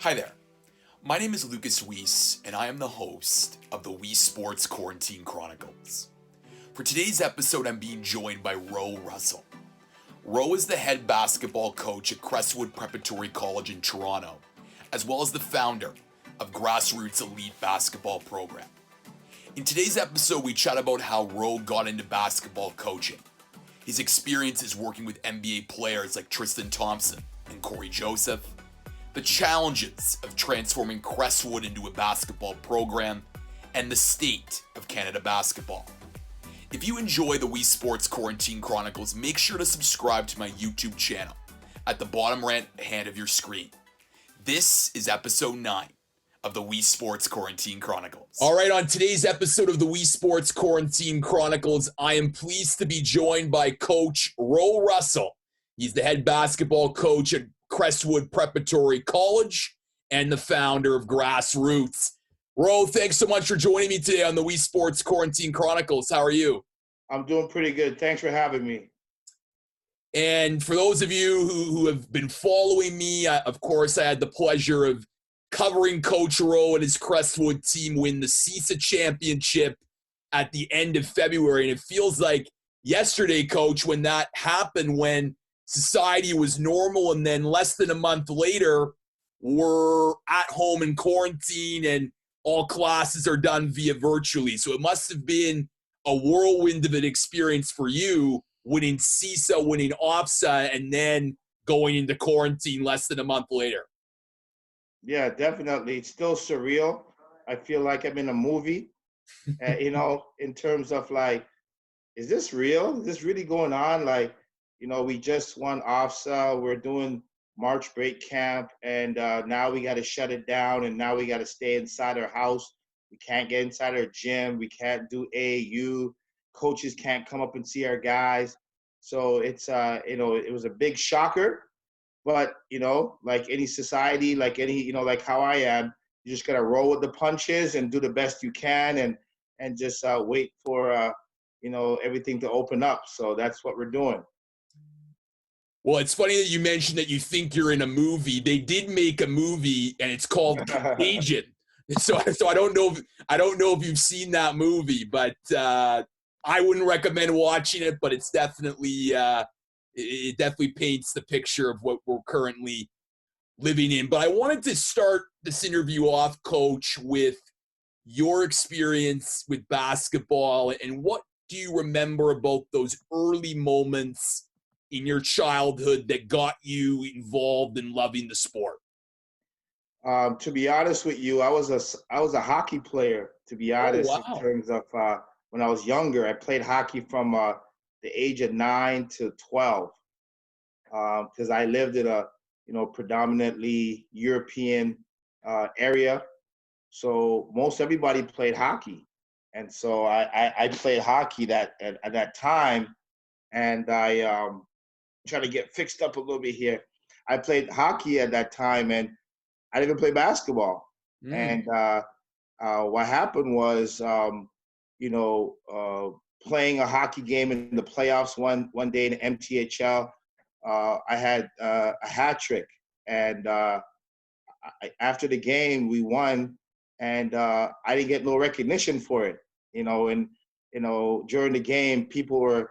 Hi there. My name is Lucas Weiss, and I am the host of the Weesesports Quarantine Chronicles. For today's episode, I'm being joined by Ro Russell. Ro is the head basketball coach at Crestwood Preparatory College in Toronto, as well as the founder of Grassroots Elite Basketball Program. In today's episode, we chat about how Ro got into basketball coaching, his experiences working with NBA players like Tristan Thompson and Corey Joseph, the challenges of transforming Crestwood into a basketball program, and the state of Canada basketball. If you enjoy the Weesports Quarantine Chronicles, make sure to subscribe to my YouTube channel at the bottom right hand of your screen. This is episode 9 of the Weesports Quarantine Chronicles. All right, on today's episode of the Weesports Quarantine Chronicles, I am pleased to be joined by Coach Ro Russell. He's the head basketball coach at Crestwood Preparatory College and the founder of Grassroots. Ro, thanks so much for joining me today on the Weesports Quarantine Chronicles. How are you? I'm doing pretty good. Thanks for having me. And for those of you who have been following me, of course, I had the pleasure of covering Coach Ro and his Crestwood team win the CISA championship at the end of February. And it feels like yesterday, Coach, when that happened, when society was normal, and then less than a month later, we're at home in quarantine and all classes are done via virtually. So it must have been a whirlwind of an experience for you, winning CISA, winning OFSA, and then going into quarantine less than a month later. Yeah, definitely. It's still surreal. I feel like I'm in a movie, in terms of like, is this real? Is this really going on? Like, we just won OFSA. We're doing March break camp, and now we got to shut it down, and now we got to stay inside our house. We can't get inside our gym. We can't do AAU. Coaches can't come up and see our guys. So it's, it was a big shocker. But, like any society, like any, like how I am, you just got to roll with the punches and do the best you can and just wait for, everything to open up. So that's what we're doing. Well, it's funny that you mentioned that you think you're in a movie. They did make a movie, and it's called Contagion. So I don't know if you've seen that movie, but I wouldn't recommend watching it. But it's definitely it definitely paints the picture of what we're currently living in. But I wanted to start this interview off, Coach, with your experience with basketball, and what do you remember about those early moments in your childhood that got you involved in loving the sport? To be honest with you, I was a hockey player, to be honest. Oh, wow. In terms of when I was younger, I played hockey from the age of 9 to 12, because I lived in a predominantly European area. So most everybody played hockey, and so I played hockey at that time, and I trying to get fixed up a little bit here. I played hockey at that time, and I didn't even play basketball. And what happened was, playing a hockey game in the playoffs one day in MTHL, I had a hat trick, and after the game we won, and I didn't get no recognition for it. And during the game, people were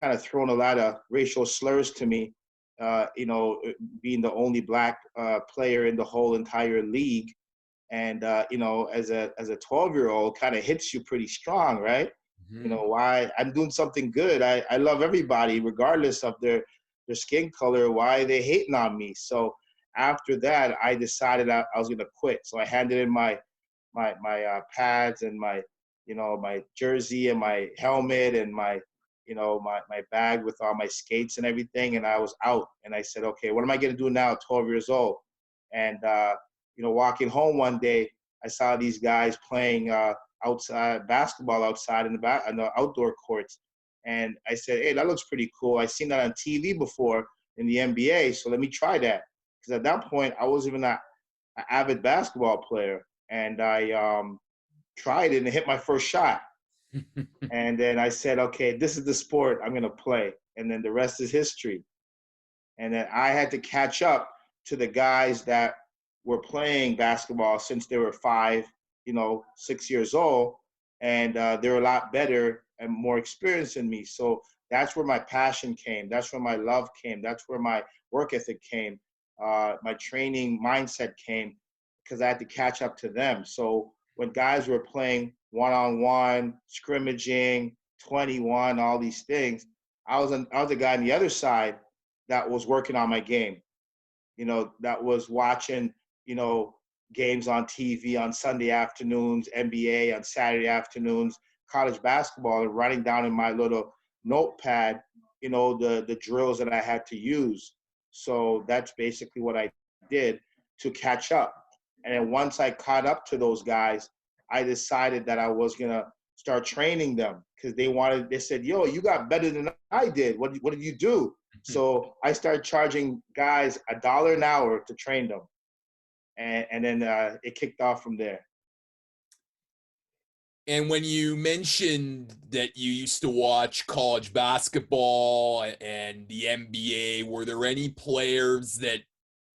kind of throwing a lot of racial slurs to me, being the only black player in the whole entire league. And, as a 12-year-old, kind of hits you pretty strong, right? Mm-hmm. Why I'm doing something good. I love everybody, regardless of their skin color, why they hating on me. So after that, I decided I was going to quit. So I handed in my pads and my jersey and my helmet and my bag with all my skates and everything, and I was out. And I said, okay, what am I going to do now at 12 years old? And, walking home one day, I saw these guys playing outside basketball outside in the outdoor courts. And I said, hey, that looks pretty cool. I've seen that on TV before in the NBA, so let me try that. Because at that point, I wasn't even an avid basketball player. And I tried it and hit my first shot. And then I said, okay, this is the sport I'm going to play. And then the rest is history. And then I had to catch up to the guys that were playing basketball since they were 5, 6 years old, and they're a lot better and more experienced than me. So that's where my passion came. That's where my love came. That's where my work ethic came. My training mindset came, because I had to catch up to them. So when guys were playing one-on-one, scrimmaging, 21, all these things, I was a guy on the other side that was working on my game. That was watching, games on TV on Sunday afternoons, NBA on Saturday afternoons, college basketball, and writing down in my little notepad, the drills that I had to use. So that's basically what I did to catch up. And then once I caught up to those guys, I decided that I was going to start training them, because they said, yo, you got better than I did. What did you do? So I started charging guys $1 an hour to train them. And then it kicked off from there. And when you mentioned that you used to watch college basketball and the NBA, were there any players that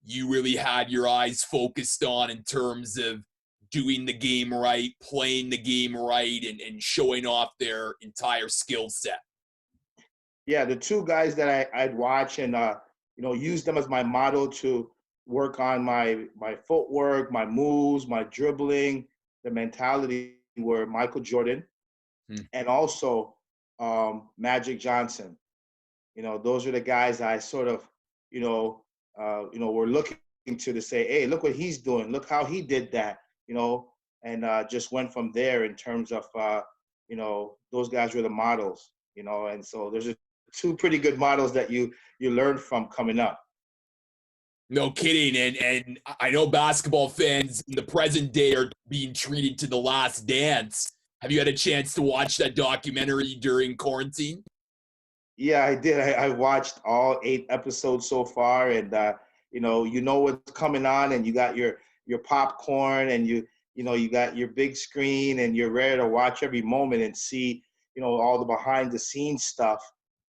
you really had your eyes focused on in terms of doing the game right, playing the game right, and showing off their entire skill set? Yeah, the two guys that I'd watch and use them as my model to work on my footwork, my moves, my dribbling, the mentality, were Michael Jordan and also Magic Johnson. Those are the guys I sort of, were looking to say, hey, look what he's doing. Look how he did that, and just went from there in terms of, those guys were the models, and so there's two pretty good models that you learn from coming up. No kidding. And I know basketball fans in the present day are being treated to The Last Dance. Have you had a chance to watch that documentary during quarantine? Yeah, I did. I watched all 8 episodes so far, and you know what's coming on, and you got your popcorn, and you got your big screen, and you're ready to watch every moment and see all the behind the scenes stuff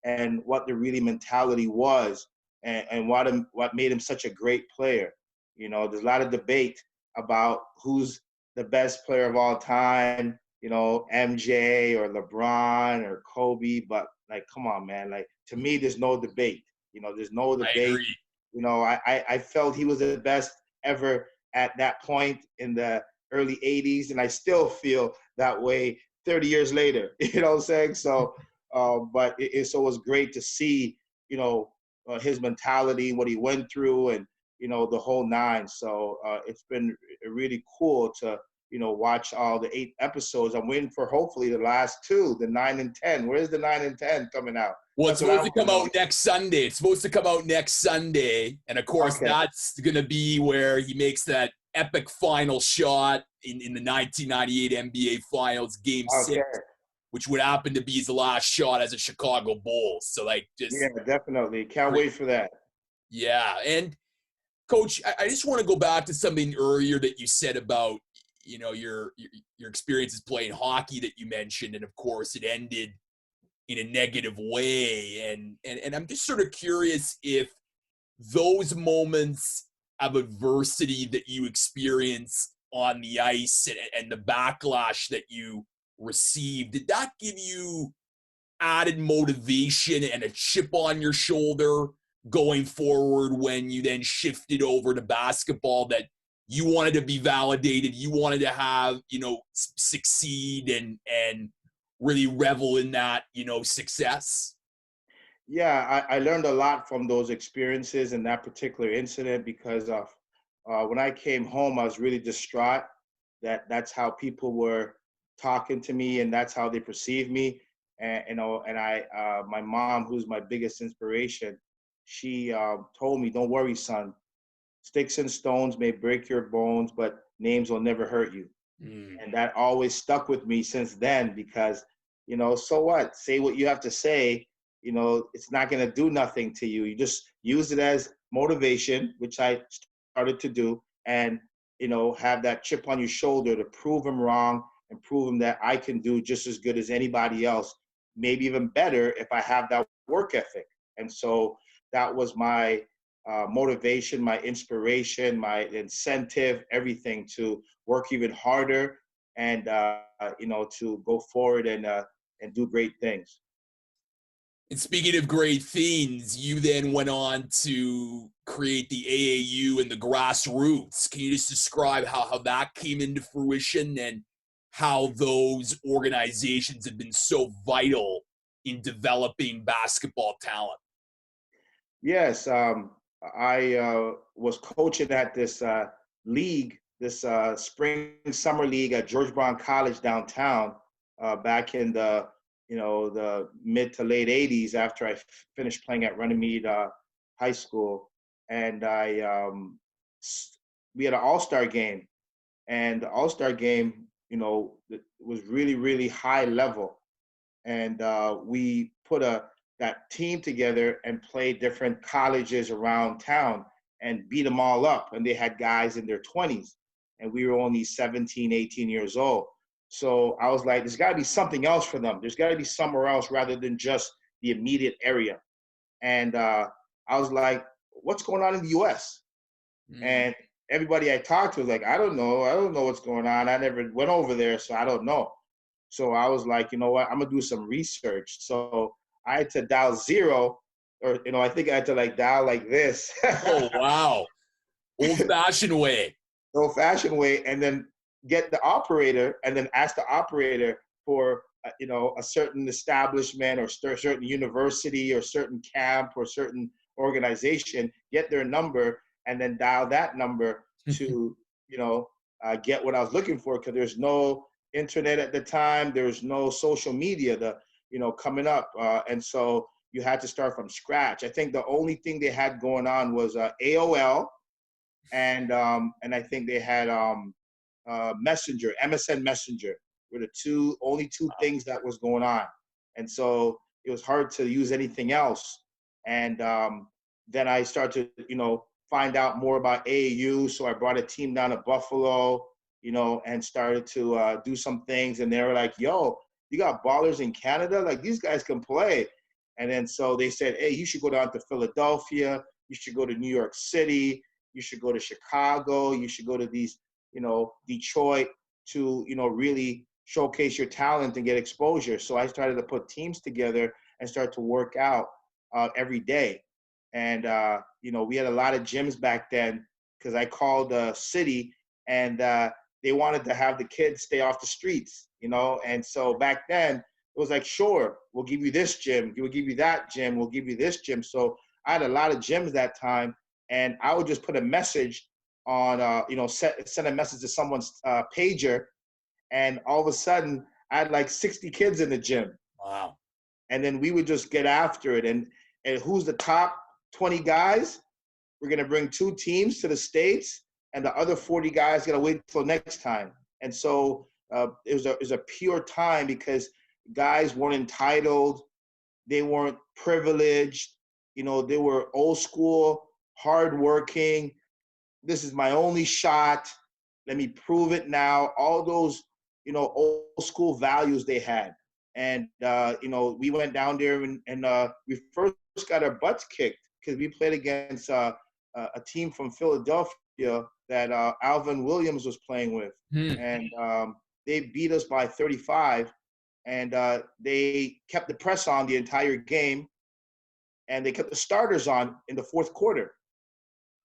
and what the really mentality was, and what made him such a great player. There's a lot of debate about who's the best player of all time, MJ or LeBron or Kobe, but like, come on, man. Like, to me, there's no debate. There's no debate. I agree. I felt he was the best ever at that point in the early 80s, and I still feel that way 30 years later. You know what I'm saying? So, but it was great to see, his mentality, what he went through, and, the whole nine. So it's been really cool to, watch all the 8 episodes. I'm waiting for hopefully the last 2, the 9 and 10. Where's the 9 and 10 coming out? Well, it's supposed to come out next Sunday. It's supposed to come out next Sunday. And, of course, that's going to be where he makes that epic final shot in the 1998 NBA Finals, Game 6, which would happen to be his last shot as a Chicago Bulls. So, yeah, definitely. Can't wait for that. Yeah. And, Coach, I just want to go back to something earlier that you said about, your experiences playing hockey that you mentioned. And, of course, it ended in a negative way. And I'm just sort of curious if those moments of adversity that you experience on the ice and the backlash that you received, did that give you added motivation and a chip on your shoulder going forward when you then shifted over to basketball, that you wanted to be validated, you wanted to have, succeed and really revel in that, success? Yeah, I learned a lot from those experiences and that particular incident, because of when I came home, I was really distraught that that's how people were talking to me and that's how they perceived me. And my mom, who's my biggest inspiration, she told me, "Don't worry, son. Sticks and stones may break your bones, but names will never hurt you." And that always stuck with me since then, because, so what? Say what you have to say. It's not going to do nothing to you. You just use it as motivation, which I started to do, and, have that chip on your shoulder to prove them wrong and prove them that I can do just as good as anybody else, maybe even better if I have that work ethic. And so that was my motivation, my inspiration, my incentive, everything to work even harder and to go forward and do great things. And speaking of great things, you then went on to create the AAU and the grassroots. Can you just describe how that came into fruition and how those organizations have been so vital in developing basketball talent? Yes, I was coaching at this league, this spring summer league at George Brown College downtown back in the mid to late 80s after I finished playing at Runnymede High School. And we had an all-star game, and the all-star game, was really, really high level. And we put that team together and played different colleges around town and beat them all up. And they had guys in their 20s, and we were only 17, 18 years old. So I was like, there's got to be something else for them. There's got to be somewhere else rather than just the immediate area. And I was like, what's going on in the U.S.? And everybody I talked to was like, I don't know what's going on. I never went over there, so I don't know. So I was like, you know what, I'm going to do some research. So I had to dial 0, or, I think I had to dial like this. Oh, wow. Old-fashioned way. Old-fashioned way, and then get the operator and then ask the operator for, a certain establishment or certain university or certain camp or certain organization, get their number and then dial that number to, get what I was looking for, because there's no internet at the time. There was no social media, coming up. And so you had to start from scratch. I think the only thing they had going on was AOL, and I think they had Messenger, MSN Messenger, were the only two things that was going on. And so it was hard to use anything else. And then I started to, find out more about AAU. So I brought a team down to Buffalo, and started to do some things. And they were like, yo, you got ballers in Canada? Like, these guys can play. And then so they said, hey, you should go down to Philadelphia. You should go to New York City. You should go to Chicago. You should go to these, Detroit, to, really showcase your talent and get exposure. So I started to put teams together and start to work out every day. And, we had a lot of gyms back then, because I called the city, and they wanted to have the kids stay off the streets, And so back then it was like, sure, we'll give you this gym. We'll give you that gym. We'll give you this gym. So I had a lot of gyms that time, and I would just put a message on, send a message to someone's pager. And all of a sudden I had like 60 kids in the gym. Wow. And then we would just get after it. And who's the top 20 guys? We're going to bring 2 teams to the States, and the other 40 guys got to wait till next time. And so it was a pure time, because guys weren't entitled. They weren't privileged. They were old school, hardworking. This is my only shot. Let me prove it now. All those, old school values they had. And, we went down there and we first got our butts kicked, because we played against a team from Philadelphia that Alvin Williams was playing with. And they beat us by 35. And they kept the press on the entire game. And they kept the starters on in the fourth quarter.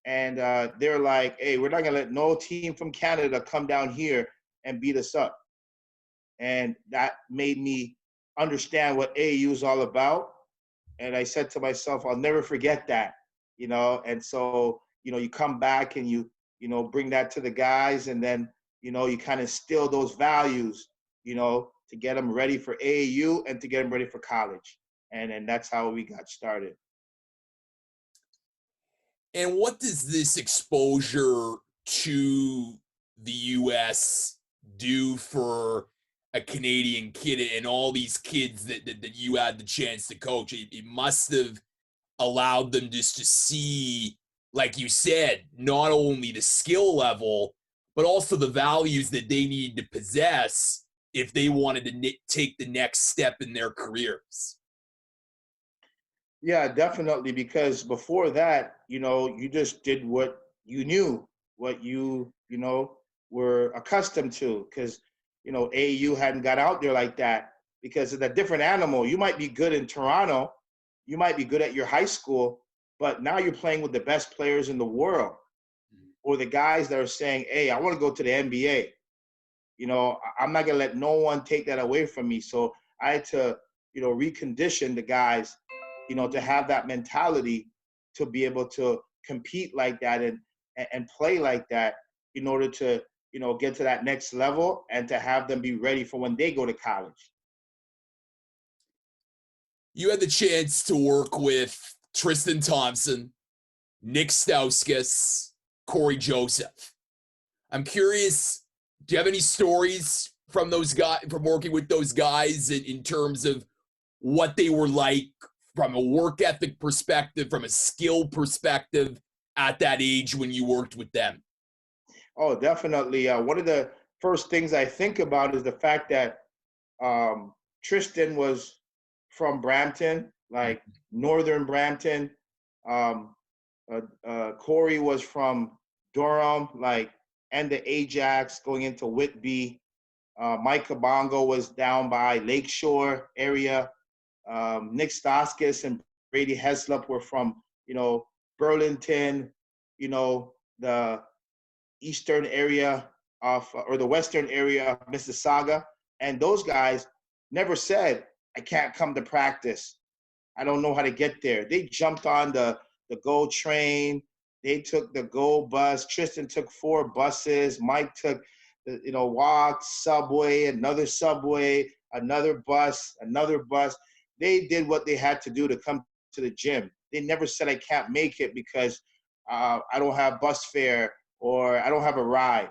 And they're like, hey, we're not going to let no team from Canada come down here and beat us up. And that made me understand what AAU is all about. And I said to myself, I'll never forget that, And so, you come back and you bring that to the guys, and then, you kind of instill those values, to get them ready for AAU and to get them ready for college. And that's how we got started. And what does this exposure to the U.S. do for a Canadian kid and all these kids that you had the chance to coach? It must have allowed them just to see, like you said, not only the skill level, but also the values that they need to possess if they wanted to take the next step in their careers. Yeah, definitely. Because before that, you just did what you knew, what you were accustomed to. Because, AAU hadn't got out there like that because it's a different animal. You might be good in Toronto, you might be good at your high school, but now you're playing with the best players in the world or the guys that are saying, hey, I want to go to the NBA. I'm not going to let no one take that away from me. So I had to, recondition the guys, to have that mentality to be able to compete like that and play like that in order to, get to that next level and to have them be ready for when they go to college. You had the chance to work with Tristan Thompson, Nick Stauskas, Corey Joseph. I'm curious, do you have any stories from those guys, from working with those guys in terms of what they were like from a work ethic perspective, from a skill perspective at that age when you worked with them? Oh, definitely. One of the first things I think about is the fact that Tristan was from Brampton, like northern Brampton. Um, Corey was from Durham, like, and the Ajax going into Whitby. Mike Kabongo was down by Lakeshore area. Nick Staskis and Brady Heslop were from, Burlington, the eastern area or the western area of Mississauga. And those guys never said, I can't come to practice. I don't know how to get there. They jumped on the GO train. They took the GO bus. Tristan took 4 buses. Mike took walk, subway, another bus, another bus. They did what they had to do to come to the gym. They never said, I can't make it because I don't have bus fare or I don't have a ride.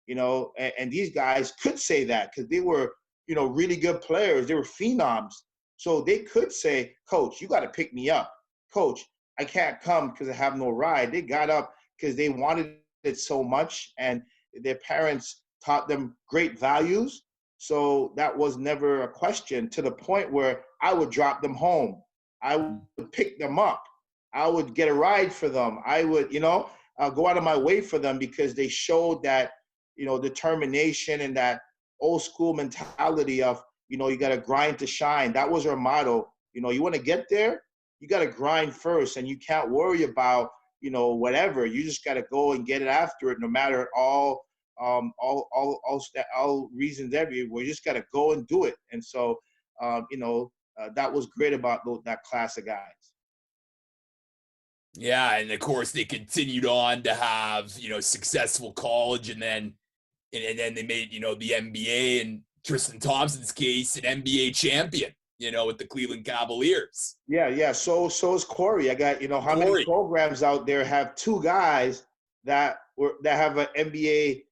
And these guys could say that because they were, really good players. They were phenoms. So they could say, Coach, you got to pick me up. Coach, I can't come because I have no ride. They got up because they wanted it so much and their parents taught them great values. So that was never a question, to the point where I would drop them home. I would pick them up. I would get a ride for them. I would, go out of my way for them because they showed that, determination and that old school mentality of, you got to grind to shine. That was our motto. You want to get there, you got to grind first, and you can't worry about, whatever. You just got to go and get it after it, no matter all reasons everywhere. You just got to go and do it. And so, that was great about that class of guys. Yeah, and of course they continued on to have, successful college, and then they made, the NBA, and Tristan Thompson's case, an NBA champion, with the Cleveland Cavaliers. Yeah. So is Corey. I got, how Corey. many programs out there have 2 guys that have an NBA,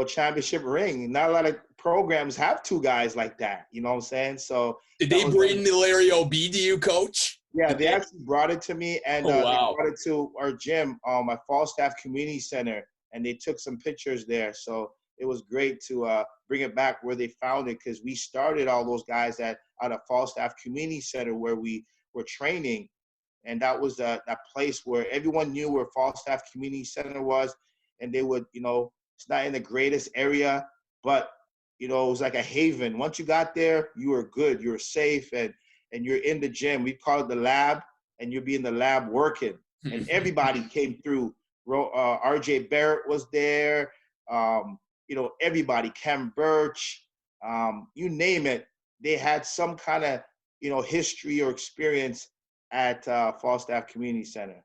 championship ring? Not a lot of programs have 2 guys like that. You know what I'm saying? So did they bring the Larry O.B. to you, Coach? Yeah, they actually brought it to me, and wow. They brought it to our gym, my Falstaff Community Center, and they took some pictures there. So it was great to bring it back where they found it, because we started all those guys at a Falstaff Community Center where we were training, and that was that place where everyone knew where Falstaff Community Center was, and they would, it's not in the greatest area, but it was like a haven. Once you got there, you were good, you were safe, and you're in the gym. We call it the lab, and you'll be in the lab working. And everybody came through. RJ Barrett was there. Everybody, Kem Birch, you name it. They had some kind of, history or experience at Falstaff Community Center.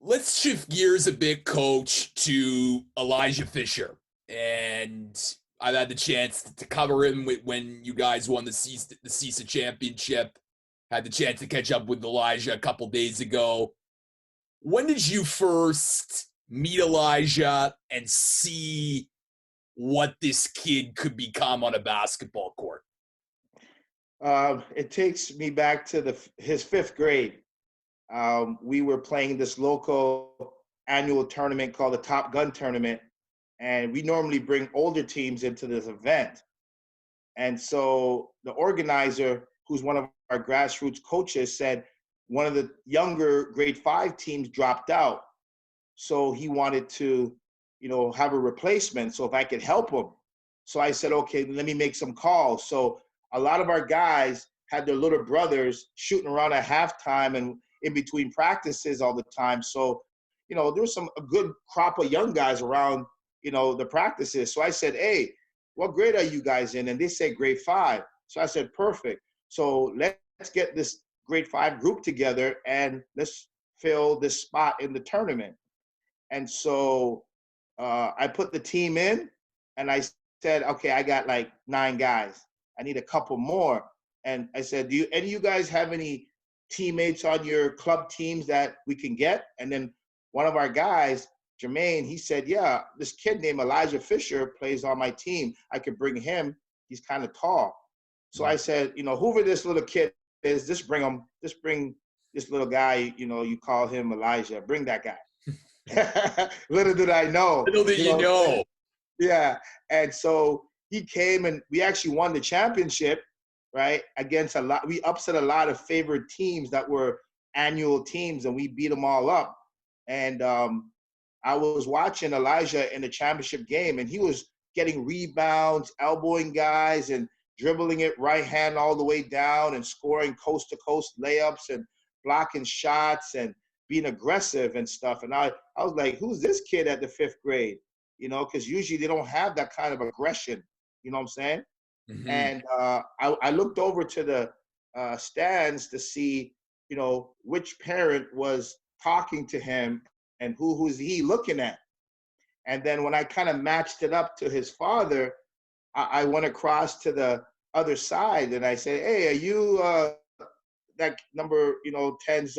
Let's shift gears a bit, Coach, to Elijah Fisher. And I've had the chance to cover him when you guys won the CISA championship. Had the chance to catch up with Elijah a couple days ago. When did you first meet Elijah and see what this kid could become on a basketball court? It takes me back to his 5th grade. We were playing this local annual tournament called the Top Gun Tournament, and we normally bring older teams into this event. And so the organizer, who's one of our grassroots coaches said one of the younger grade 5 teams dropped out. So he wanted to, have a replacement. So if I could help him. So I said, okay, let me make some calls. So a lot of our guys had their little brothers shooting around at halftime and in between practices all the time. So, there was a good crop of young guys around, the practices. So I said, hey, what grade are you guys in? And they said grade 5. So I said, perfect. So let's get this grade 5 group together and let's fill this spot in the tournament. And so I put the team in and I said, okay, I got like 9 guys. I need a couple more. And I said, do any of you guys have any teammates on your club teams that we can get? And then one of our guys, Jermaine, he said, yeah, this kid named Elijah Fisher plays on my team. I could bring him. He's kind of tall. So I said, whoever this little kid is, just bring this little guy, you call him Elijah. Bring that guy. Little did I know. Little did you know. Yeah. And so he came and we actually won the championship, right? Against we upset a lot of favorite teams that were annual teams and we beat them all up. And I was watching Elijah in the championship game and he was getting rebounds, elbowing guys and dribbling it right hand all the way down and scoring coast to coast layups and blocking shots and being aggressive and stuff. And I was like, who's this kid at the 5th grade? Because usually they don't have that kind of aggression. You know what I'm saying? Mm-hmm. And I looked over to the stands to see, which parent was talking to him and who's he looking at. And then when I kind of matched it up to his father, I went across to the other side and I said, hey, are you that number, 10's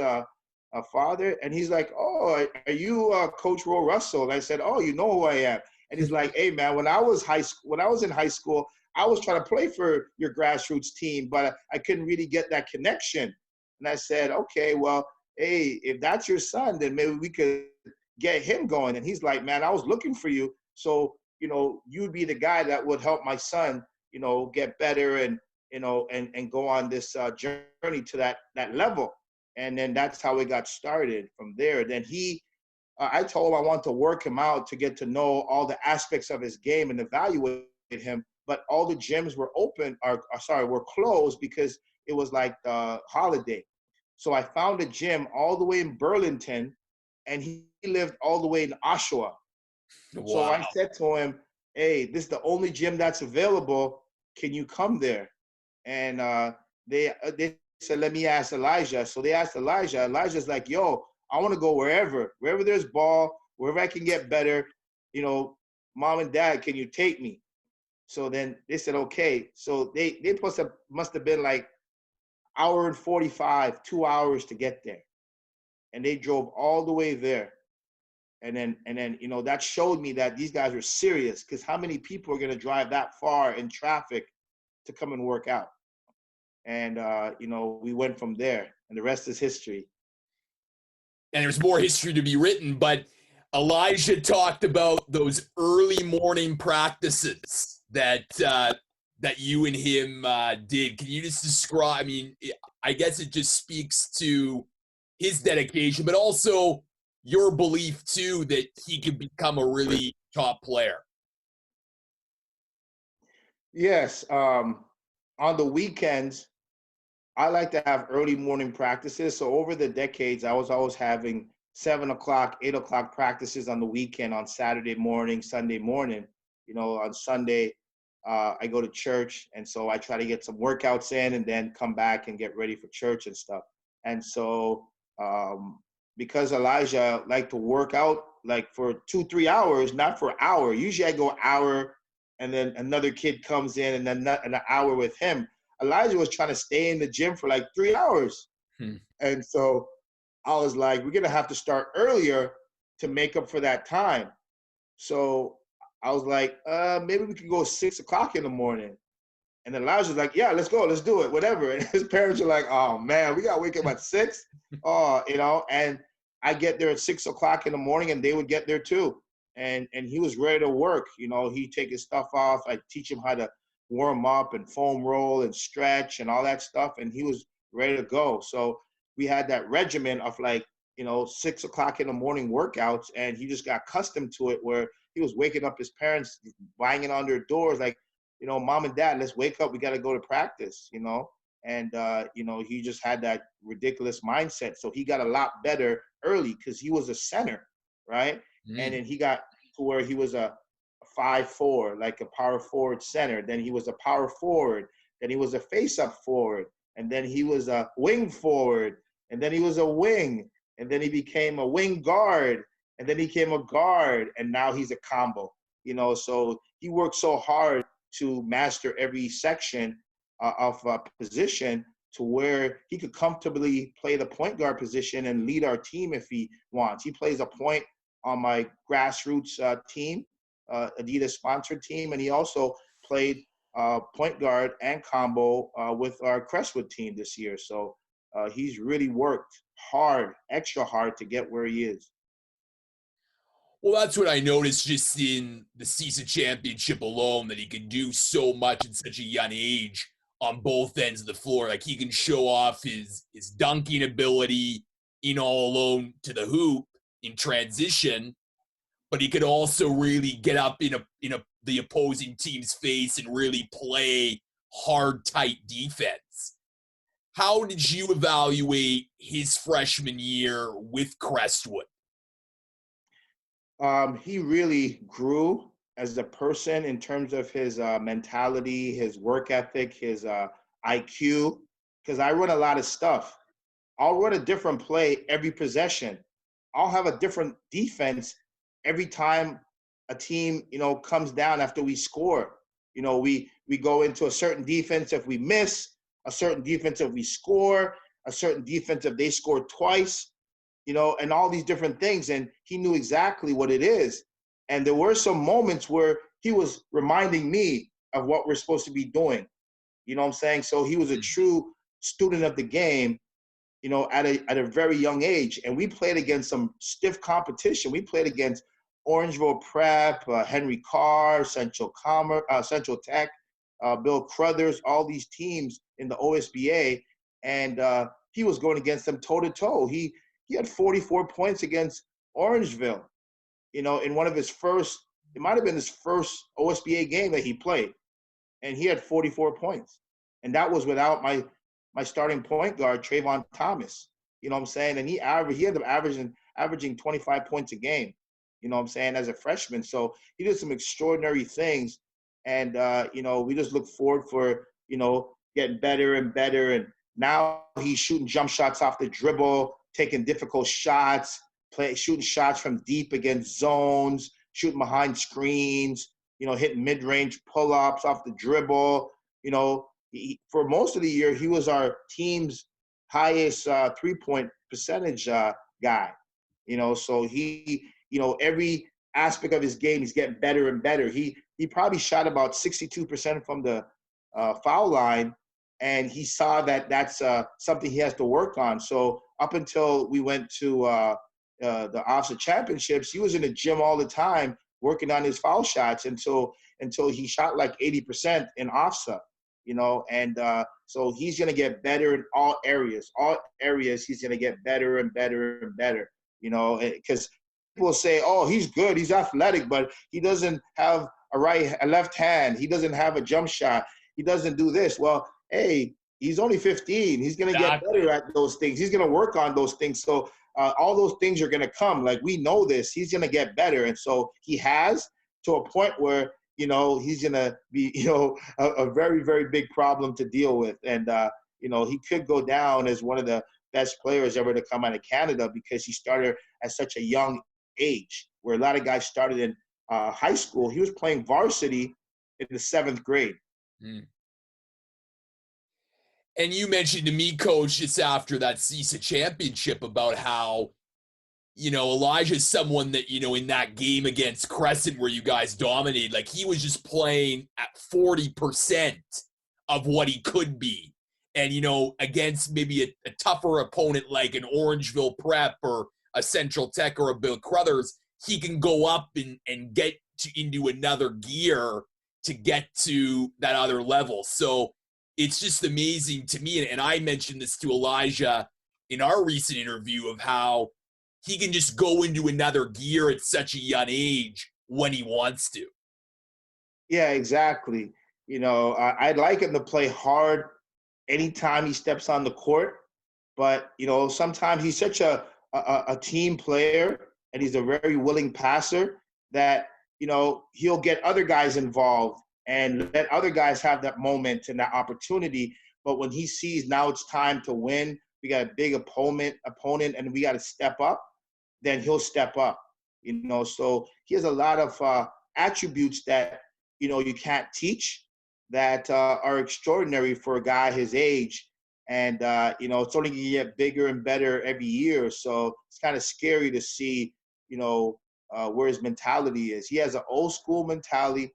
father? And he's like, oh, are you Coach Ro Russell? And I said, oh, you know who I am. And he's like, hey, man, when I was in high school, I was trying to play for your grassroots team, but I couldn't really get that connection. And I said, okay, well, hey, if that's your son, then maybe we could get him going. And he's like, man, I was looking for you. So, you'd be the guy that would help my son, get better and, and go on this journey to that level. And then that's how it got started from there. Then I told him I want to work him out to get to know all the aspects of his game and evaluate him. But all the gyms were were closed because it was like the holiday. So I found a gym all the way in Burlington and he lived all the way in Oshawa. Wow. So I said to him, hey, this is the only gym that's available. Can you come there? And they said, let me ask Elijah. So they asked Elijah. Elijah's like, yo, I want to go wherever there's ball, wherever I can get better. Mom and dad, can you take me? So then they said, okay. So they must have been like hour and 45, 2 hours to get there. And they drove all the way there. And then, that showed me that these guys were serious because how many people are going to drive that far in traffic to come and work out? And, we went from there and the rest is history. And there's more history to be written, but Elijah talked about those early morning practices that you and him did. Can you just describe, I guess it just speaks to his dedication, but also your belief too that he could become a really top player. Yes. On the weekends, I like to have early morning practices. So over the decades, I was always having 7 o'clock, 8 o'clock practices on the weekend, on Saturday morning, Sunday morning. On Sunday, I go to church. And so I try to get some workouts in and then come back and get ready for church and stuff. And so because Elijah liked to work out like for 2-3 hours, not for an hour. Usually I go an hour and then another kid comes in and then an hour with him. Elijah was trying to stay in the gym for like 3 hours. And so I was like, we're going to have to start earlier to make up for that time. So I was like, maybe we could go 6 o'clock in the morning. And then Elijah was like, yeah, let's go. Let's do it. Whatever. And his parents are like, oh, man, we got to wake up at 6. And I get there at 6 o'clock in the morning and they would get there too. And he was ready to work. He'd take his stuff off. I teach him how to warm up and foam roll and stretch and all that stuff. And he was ready to go. So we had that regimen of like, 6 o'clock in the morning workouts, and he just got accustomed to it where he was waking up his parents, banging on their doors like, mom and dad, let's wake up. We got to go to practice, And, he just had that ridiculous mindset. So he got a lot better early because he was a center, right? And then he got to where he was a 5'4", like a power forward center. Then he was a power forward. Then he was a face-up forward. And then he was a wing forward. And then he was a wing. And then he became a wing guard. And then he became a guard. And now he's a combo, So he worked so hard to master every section of a position to where he could comfortably play the point guard position and lead our team if he wants. He plays a point on my grassroots team, Adidas sponsored team, and he also played point guard and combo with our Crestwood team this year. So he's really worked hard, extra hard to get where he is. Well, that's what I noticed just in the CISA championship alone, that he can do so much at such a young age on both ends of the floor. Like, he can show off his dunking ability, all alone to the hoop in transition, but he could also really get up in the opposing team's face and really play hard, tight defense. How did you evaluate his freshman year with Crestwood? He really grew as a person in terms of his mentality, his work ethic, his IQ, because I run a lot of stuff. I'll run a different play every possession. I'll have a different defense every time a team, comes down after we score. We go into a certain defense if we miss, a certain defense if we score, a certain defense if they score twice, and all these different things. And he knew exactly what it is. And there were some moments where he was reminding me of what we're supposed to be doing. You know what I'm saying? So he was a true student of the game, at a very young age. And we played against some stiff competition. We played against Orangeville Prep, Henry Carr, Central Tech, Bill Crothers, all these teams in the OSBA. And he was going against them toe-to-toe. He had 44 points against Orangeville, in one of his first, it might have been his first OSBA game that he played. And he had 44 points. And that was without my starting point guard, Trayvon Thomas. You know what I'm saying? And he ended up averaging 25 points a game, as a freshman. So he did some extraordinary things. And, we just look forward for, getting better and better. And now he's shooting jump shots off the dribble, taking difficult shots, shooting shots from deep against zones, shooting behind screens, hitting mid-range pull-ups off the dribble. For most of the year, he was our team's highest three-point percentage guy. So he, every aspect of his game, he's getting better and better. He probably shot about 62% from the foul line, and he saw that that's something he has to work on. So up until we went to the OFSA championships, he was in the gym all the time working on his foul shots until he shot like 80% in OFSA, and so he's going to get better in all areas. He's going to get better and better and better, because people say, oh, he's good, he's athletic, but he doesn't have a left hand. He doesn't have a jump shot. He doesn't do this. Well, hey, he's only 15. He's going to get better at those things. He's going to work on those things. So all those things are going to come. Like, we know this. He's going to get better. And so he has, to a point where, he's going to be, a very, very big problem to deal with. And, he could go down as one of the best players ever to come out of Canada, because he started at such a young age, where a lot of guys started in high school. He was playing varsity in the 7th grade. And you mentioned to me, Coach, just after that CISA championship, about how, Elijah's someone that, in that game against Crescent where you guys dominated, like, he was just playing at 40% of what he could be. And, against maybe a tougher opponent like an Orangeville Prep or a Central Tech or a Bill Crothers, he can go up and get into another gear to get to that other level. So it's just amazing to me. And I mentioned this to Elijah in our recent interview of how he can just go into another gear at such a young age when he wants to. Yeah, exactly. I'd like him to play hard anytime he steps on the court, but sometimes he's such a team player and he's a very willing passer that he'll get other guys involved and let other guys have that moment and that opportunity. But when he sees now it's time to win, we got a big opponent, and we got to step up, then he'll step up. So he has a lot of attributes that you can't teach that are extraordinary for a guy his age. And it's only going to get bigger and better every year. So it's kind of scary to see where his mentality is. He has an old school mentality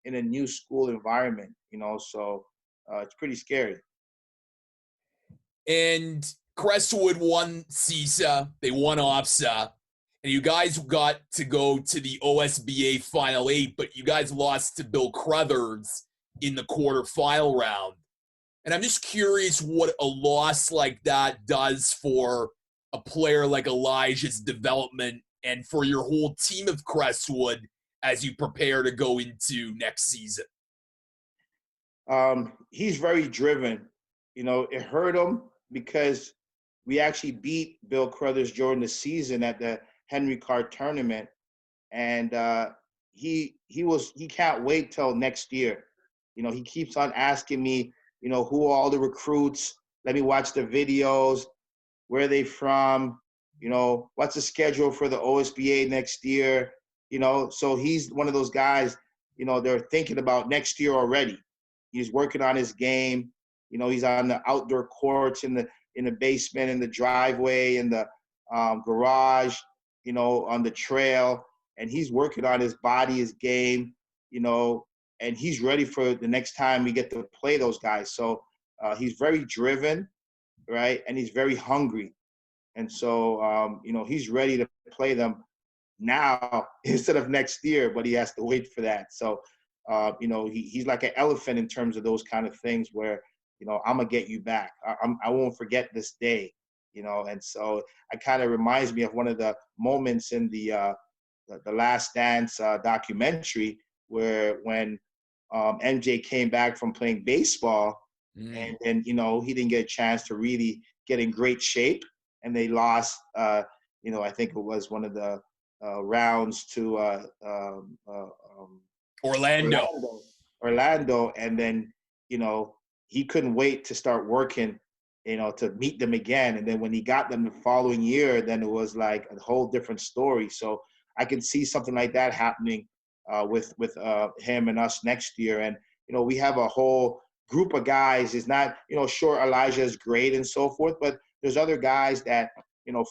in a new school environment. So it's pretty scary. And Crestwood won CISA, they won OFSA, and you guys got to go to the OSBA Final 8, but you guys lost to Bill Crothers in the quarterfinal round. And I'm just curious what a loss like that does for a player like Elijah's development and for your whole team of Crestwood as you prepare to go into next season. He's very driven. It hurt him because we actually beat Bill Crothers during the season at the Henry Card tournament. And he can't wait till next year. He keeps on asking me, who are all the recruits? Let me watch the videos. Where are they from? What's the schedule for the OSBA next year? So he's one of those guys, they're thinking about next year already. He's working on his game. He's on the outdoor courts in the basement, in the driveway, in the garage, on the trail. And he's working on his body, his game, and he's ready for the next time we get to play those guys. So he's very driven, right? And he's very hungry. And so, he's ready to play them now instead of next year, but he has to wait for that. So, he's like an elephant in terms of those kind of things where, I'm going to get you back. I won't forget this day, and so it kind of reminds me of one of the moments in the Last Dance documentary where when MJ came back from playing baseball and then, he didn't get a chance to really get in great shape and they lost, I think it was one of the rounds to Orlando. And then, he couldn't wait to start working, to meet them again. And then when he got them the following year, then it was like a whole different story. So I can see something like that happening with him and us next year. And, we have a whole group of guys. It's not, sure, Elijah is great and so forth, but there's other guys that,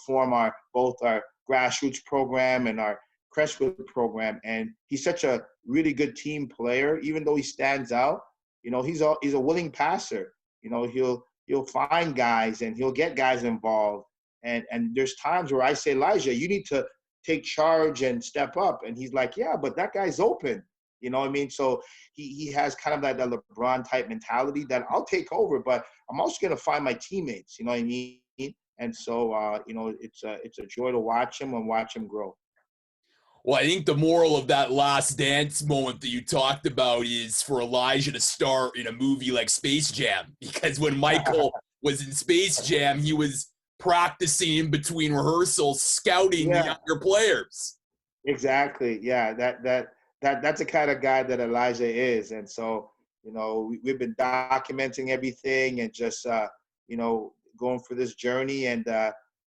form both our grassroots program and our Crestwood program. And he's such a really good team player, even though he stands out. He's a willing passer. He'll find guys and he'll get guys involved. And there's times where I say, Elijah, you need to take charge and step up. And he's like, yeah, but that guy's open. You know what I mean? So he has kind of that LeBron type mentality that I'll take over, but I'm also going to find my teammates. You know what I mean? And so, it's a joy to watch him and watch him grow. Well, I think the moral of that Last Dance moment that you talked about is for Elijah to start in a movie like Space Jam, because when Michael was in Space Jam, he was practicing in between rehearsals, scouting the younger players. Exactly. Yeah, that's the kind of guy that Elijah is. And so, we've been documenting everything and just, going for this journey and,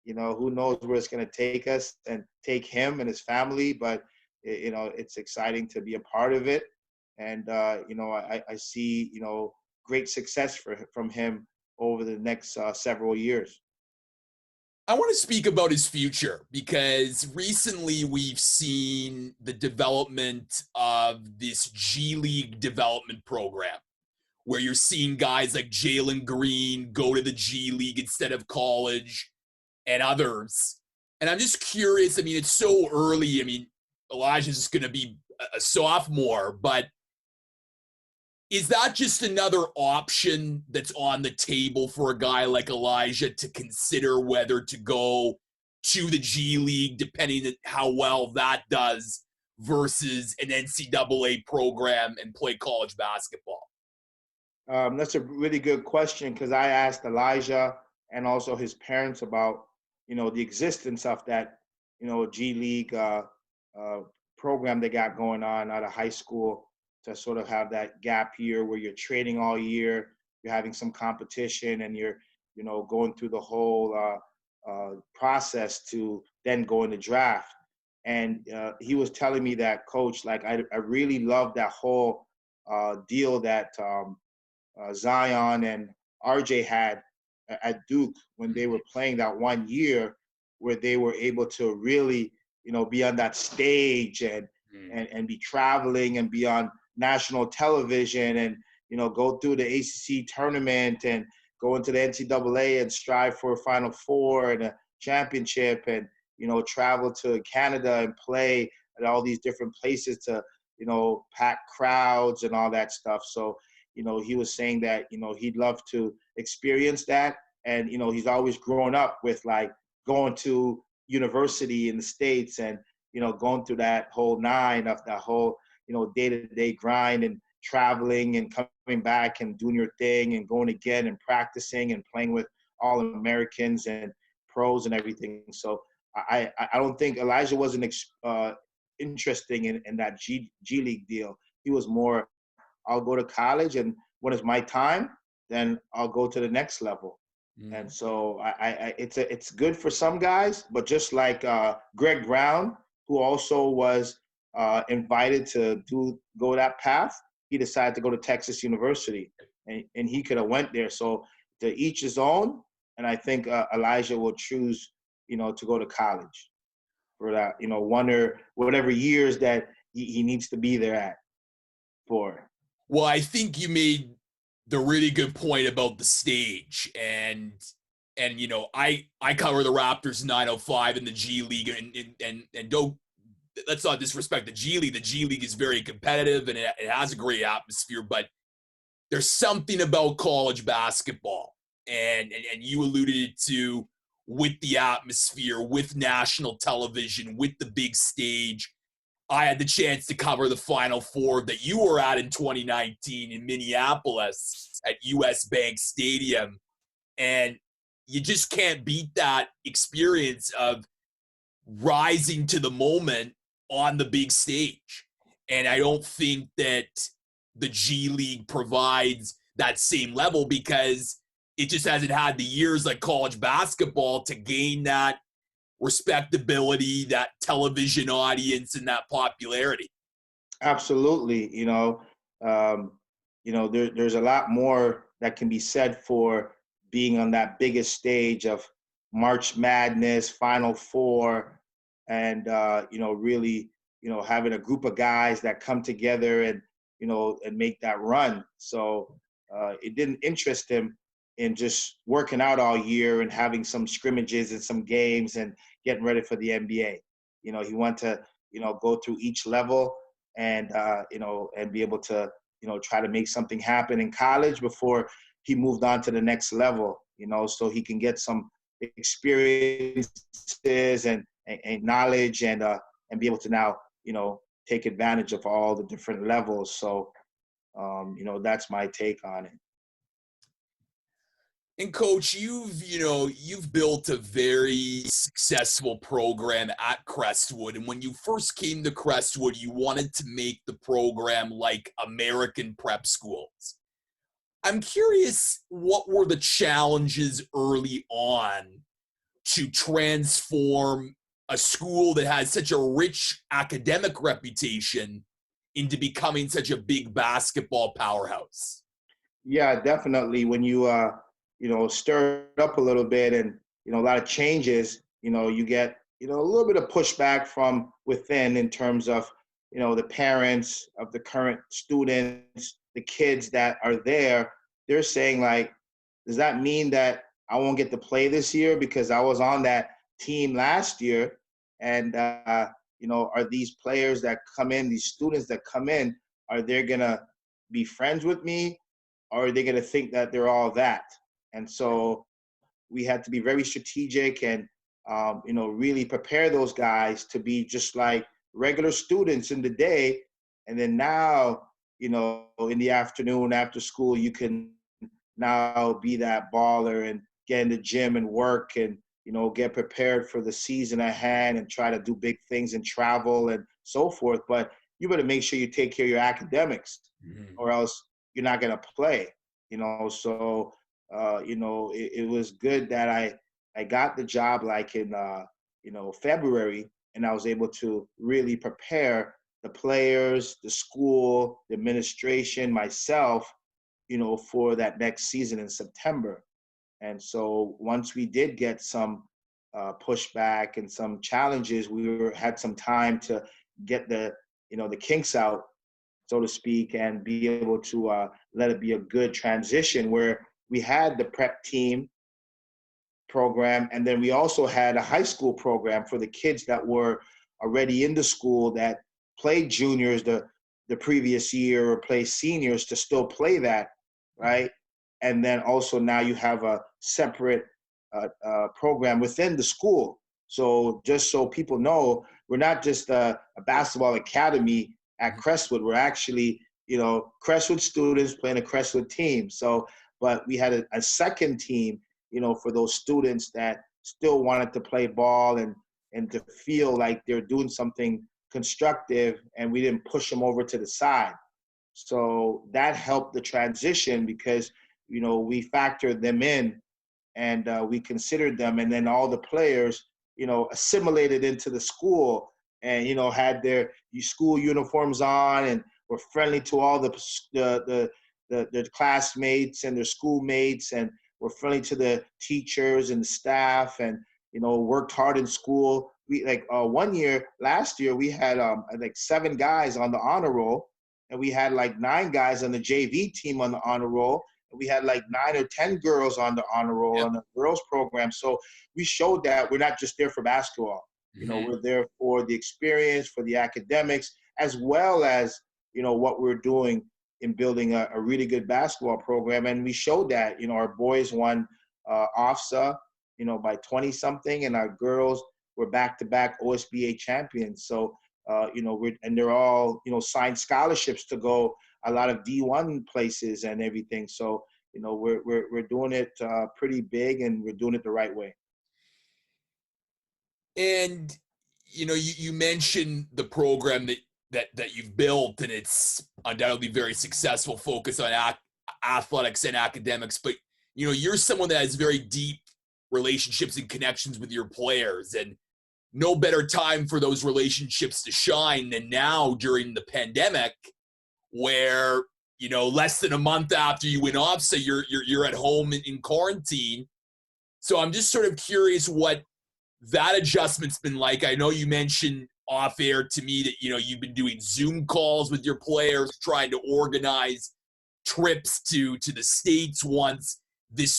who knows where it's going to take us and take him and his family. But, it's exciting to be a part of it. And, I see, great success from him over the next several years. I want to speak about his future because recently we've seen the development of this GLeague development program where you're seeing guys like Jalen Green go to the GLeague instead of college and others. And I'm just curious. I mean, it's so early. I mean, Elijah's just going to be a sophomore, but Is that just another option that's on the table for a guy like Elijah to consider whether to go to the G League, depending on how well that does, versus an NCAA program and play college basketball? That's a really good question because I asked Elijah and also his parents about, the existence of that, G League uh, program they got going on out of high school to sort of have that gap year where you're training all year, you're having some competition, and you're, going through the whole process to then go in the draft. And he was telling me that, coach, like I really love that whole deal that Zion and RJ had at Duke when they were playing that one year, where they were able to really, be on that stage and be traveling and be on national television and, go through the ACC tournament and go into the NCAA and strive for a Final Four and a championship and, travel to Canada and play at all these different places to, pack crowds and all that stuff. So, he was saying that, he'd love to experience that. And, he's always grown up with like going to university in the States and, going through that whole nine of that whole, day-to-day grind and traveling and coming back and doing your thing and going again and practicing and playing with all Americans and pros and everything. So I don't think Elijah wasn't interesting in that G League deal. He was more, I'll go to college, and when it's my time, then I'll go to the next level. And so it's good for some guys, but just like Greg Brown, who also was invited to go that path, he decided to go to Texas University, and he could have went there. So to each his own, and I think Elijah will choose, to go to college for that, one or whatever years that he needs to be there at for. Well, I think you made the really good point about the stage, and I cover the Raptors 905 in the G League, and don't, let's not disrespect the G League. The G League is very competitive and it has a great atmosphere, but there's something about college basketball, and you alluded to, with the atmosphere, with national television, with the big stage. I had the chance to cover the Final Four that you were at in 2019 in Minneapolis at US Bank Stadium. And you just can't beat that experience of rising to the moment on the big stage. And I don't think that the G League provides that same level because it just hasn't had the years like college basketball to gain that respectability, that television audience, and that popularity. Absolutely. There's a lot more that can be said for being on that biggest stage of March Madness, Final Four, and, really, having a group of guys that come together and, and make that run. So it didn't interest him in just working out all year and having some scrimmages and some games and getting ready for the NBA. He wanted to, go through each level and, and be able to, try to make something happen in college before he moved on to the next level, so he can get some experiences and knowledge and be able to now, take advantage of all the different levels. So, that's my take on it. And Coach, you've built a very successful program at Crestwood. And when you first came to Crestwood, you wanted to make the program like American prep schools. I'm curious, what were the challenges early on to transform a school that has such a rich academic reputation into becoming such a big basketball powerhouse? Yeah, definitely. When you stir it up a little bit and, a lot of changes, you get, a little bit of pushback from within in terms of, the parents of the current students, the kids that are there. They're saying like, does that mean that I won't get to play this year because I was on that team last year? And, are these players that come in, these students that come in, are they going to be friends with me, or are they going to think that they're all that? And so we had to be very strategic and, really prepare those guys to be just like regular students in the day. And then now, in the afternoon after school, you can now be that baller and get in the gym and work and, get prepared for the season at hand and try to do big things and travel and so forth. But you better make sure you take care of your academics, or else you're not going to play, So, it was good that I got the job like in, February, and I was able to really prepare the players, the school, the administration, myself, for that next season in September. And so once we did get some pushback and some challenges, had some time to get the kinks out, so to speak, and be able to let it be a good transition where we had the prep team program, and then we also had a high school program for the kids that were already in the school that played juniors the previous year or play seniors to still play that, right? And then also now you have a separate program within the school. So just so people know, we're not just a basketball academy at Crestwood. We're actually, Crestwood students playing a Crestwood team. So, but we had a second team, for those students that still wanted to play ball and to feel like they're doing something constructive, and we didn't push them over to the side. So that helped the transition because, we factored them in and we considered them, and then all the players, assimilated into the school and, had their school uniforms on and were friendly to all the classmates and their schoolmates, and were friendly to the teachers and the staff, and, worked hard in school. We last year, we had like 7 guys on the honor roll, and we had like 9 guys on the JV team on the honor roll. And we had like 9 or 10 girls on the honor roll on the girls program. So we showed that we're not just there for basketball. We're there for the experience, for the academics, as well as, what we're doing in building a really good basketball program. And we showed that, our boys won OFSA, by 20 something, and our girls were back-to-back OSBA champions. So, and they're all, signed scholarships to go a lot of D1 places and everything. So, we're doing it pretty big, and we're doing it the right way. And, you mentioned the program that you've built, and it's undoubtedly very successful, focus on athletics and academics. But, you're someone that has very deep relationships and connections with your players, and no better time for those relationships to shine than now during the pandemic, where, less than a month after you win OFSA, you're at home in quarantine. So I'm just sort of curious what that adjustment's been like. I know you mentioned off air to me that, you've been doing Zoom calls with your players, trying to organize trips to the States once this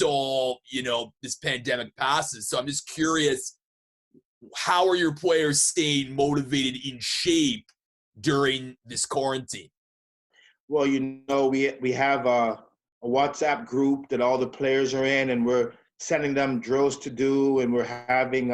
this pandemic passes. So I'm just curious, how are your players staying motivated, in shape during this quarantine? Well, we have a WhatsApp group that all the players are in, and we're sending them drills to do, and we're having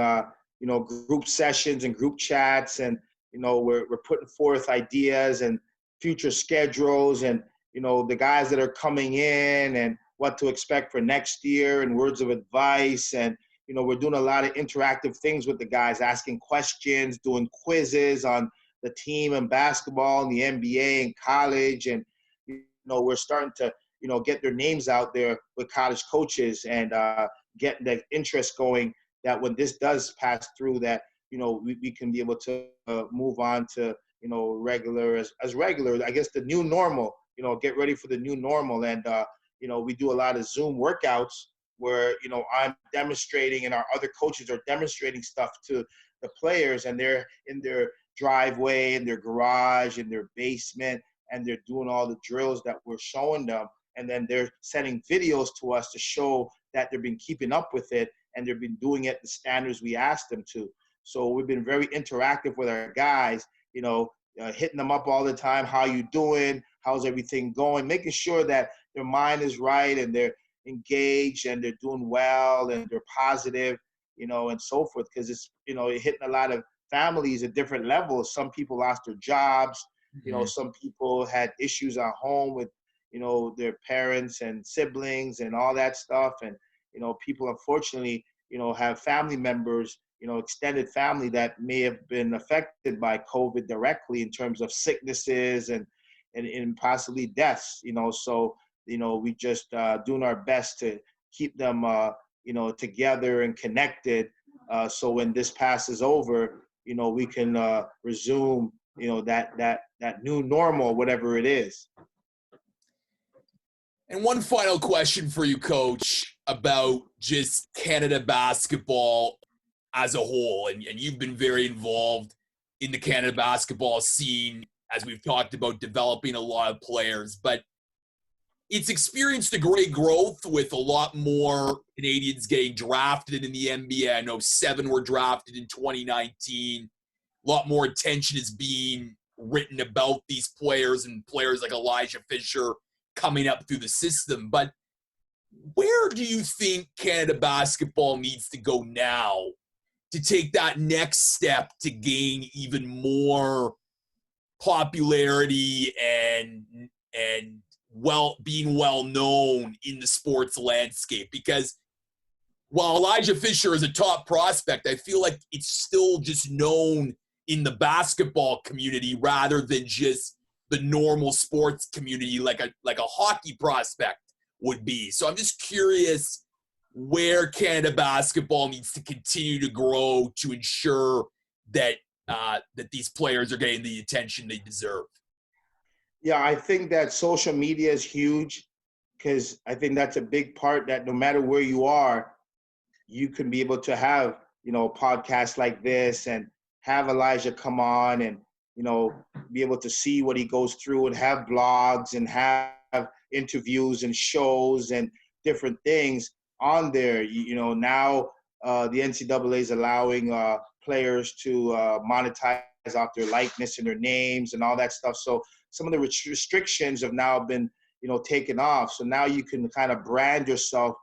group sessions and group chats, and we're putting forth ideas and future schedules, and the guys that are coming in and what to expect for next year, and words of advice. And we're doing a lot of interactive things with the guys, asking questions, doing quizzes on the team and basketball and the NBA and college. And, we're starting to, get their names out there with college coaches, and get the interest going, that when this does pass through, that, we can be able to move on to, regular as regular, I guess, the new normal, get ready for the new normal. And, we do a lot of Zoom workouts where, I'm demonstrating and our other coaches are demonstrating stuff to the players, and they're in their driveway, in their garage, in their basement, and they're doing all the drills that we're showing them. And then they're sending videos to us to show that they've been keeping up with it, and they've been doing it the standards we asked them to. So we've been very interactive with our guys, hitting them up all the time. How you doing? How's everything going? Making sure that their mind is right and they're engaged and they're doing well and they're positive, and so forth. Because it's, hitting a lot of families at different levels. Some people lost their jobs. Some people had issues at home with, their parents and siblings and all that stuff. And, people unfortunately, have family members, extended family that may have been affected by COVID directly in terms of sicknesses and possibly deaths, So, we just doing our best to keep them, together and connected. So when this passes over, we can resume, that new normal, whatever it is. And one final question for you, Coach, about just Canada basketball as a whole. And you've been very involved in the Canada basketball scene, as we've talked about, developing a lot of players. But it's experienced a great growth with a lot more Canadians getting drafted in the NBA. I know 7 were drafted in 2019. A lot more attention is being written about these players and players like Elijah Fisher coming up through the system. But where do you think Canada basketball needs to go now to take that next step to gain even more popularity and being well known in the sports landscape? Because while Elijah Fisher is a top prospect, I feel like it's still just known in the basketball community rather than just the normal sports community like a hockey prospect would be. So I'm just curious where Canada basketball needs to continue to grow to ensure that that these players are getting the attention they deserve. Yeah, I think that social media is huge, because I think that's a big part, that no matter where you are, you can be able to have, podcasts like this and have Elijah come on and, be able to see what he goes through and have blogs and have interviews and shows and different things on there. Now the NCAA is allowing players to monetize off their likeness and their names and all that stuff. So some of the restrictions have now been, taken off. So now you can kind of brand yourself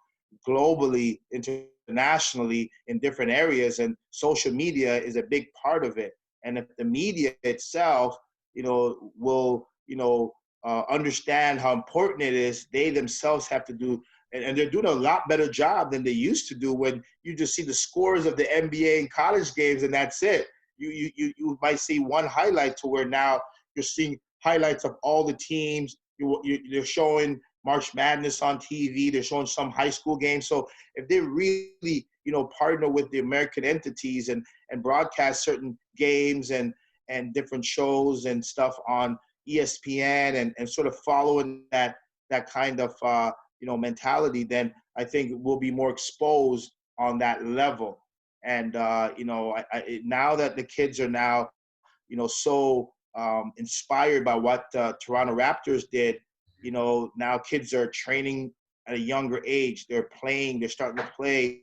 globally, internationally in different areas, and social media is a big part of it. And if the media itself, will, understand how important it is, they themselves have to do, and they're doing a lot better job than they used to do, when you just see the scores of the NBA and college games and that's it. You might see one highlight to where now you're seeing highlights of all the teams. They're showing March Madness on TV. They're showing some high school games. So if they really, partner with the American entities and broadcast certain games and different shows and stuff on ESPN and sort of following that kind of, mentality, then I think we'll be more exposed on that level. And, now that the kids are now, so inspired by what Toronto Raptors did, now kids are training at a younger age. They're starting to play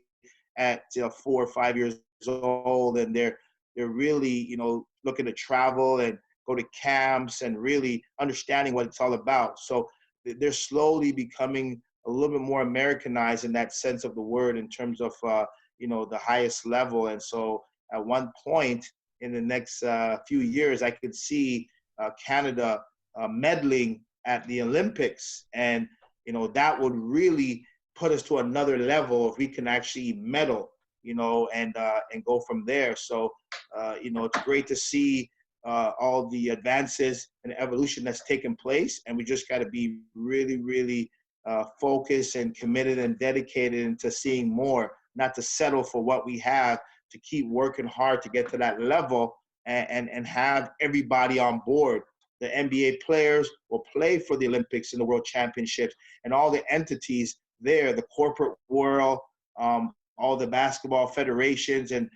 at 4 or 5 years old, and they're really, looking to travel and go to camps and really understanding what it's all about. So they're slowly becoming a little bit more Americanized in that sense of the word, in terms of, the highest level. And so at one point in the next few years, I could see Canada medaling at the Olympics. And, that would really put us to another level if we can actually medal, and go from there. So, it's great to see all the advances and evolution that's taken place. And we just got to be really, really focused and committed and dedicated into seeing more, not to settle for what we have, to keep working hard to get to that level and have everybody on board. The NBA players will play for the Olympics and the World Championships, and all the entities there, the corporate world, all the basketball federations and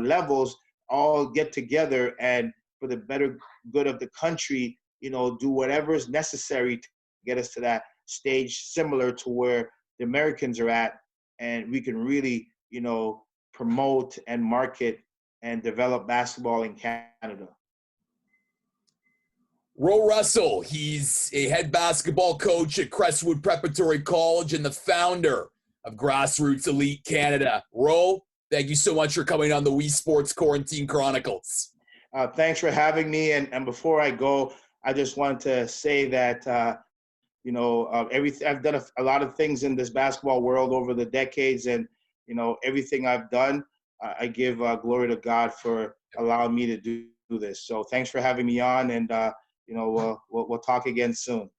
levels all get together, and for the better good of the country, do whatever is necessary to get us to that stage similar to where the Americans are at, and we can really, promote and market and develop basketball in Canada. Ro Russell, he's a head basketball coach at Crestwood Preparatory College and the founder of Grassroots Elite Canada. Ro, thank you so much for coming on the Weesports Quarantine Chronicles. Thanks for having me. And before I go, I just wanted to say that, I've done a lot of things in this basketball world over the decades, and, everything I've done, I give glory to God for allowing me to do this. So thanks for having me on, and, we'll talk again soon.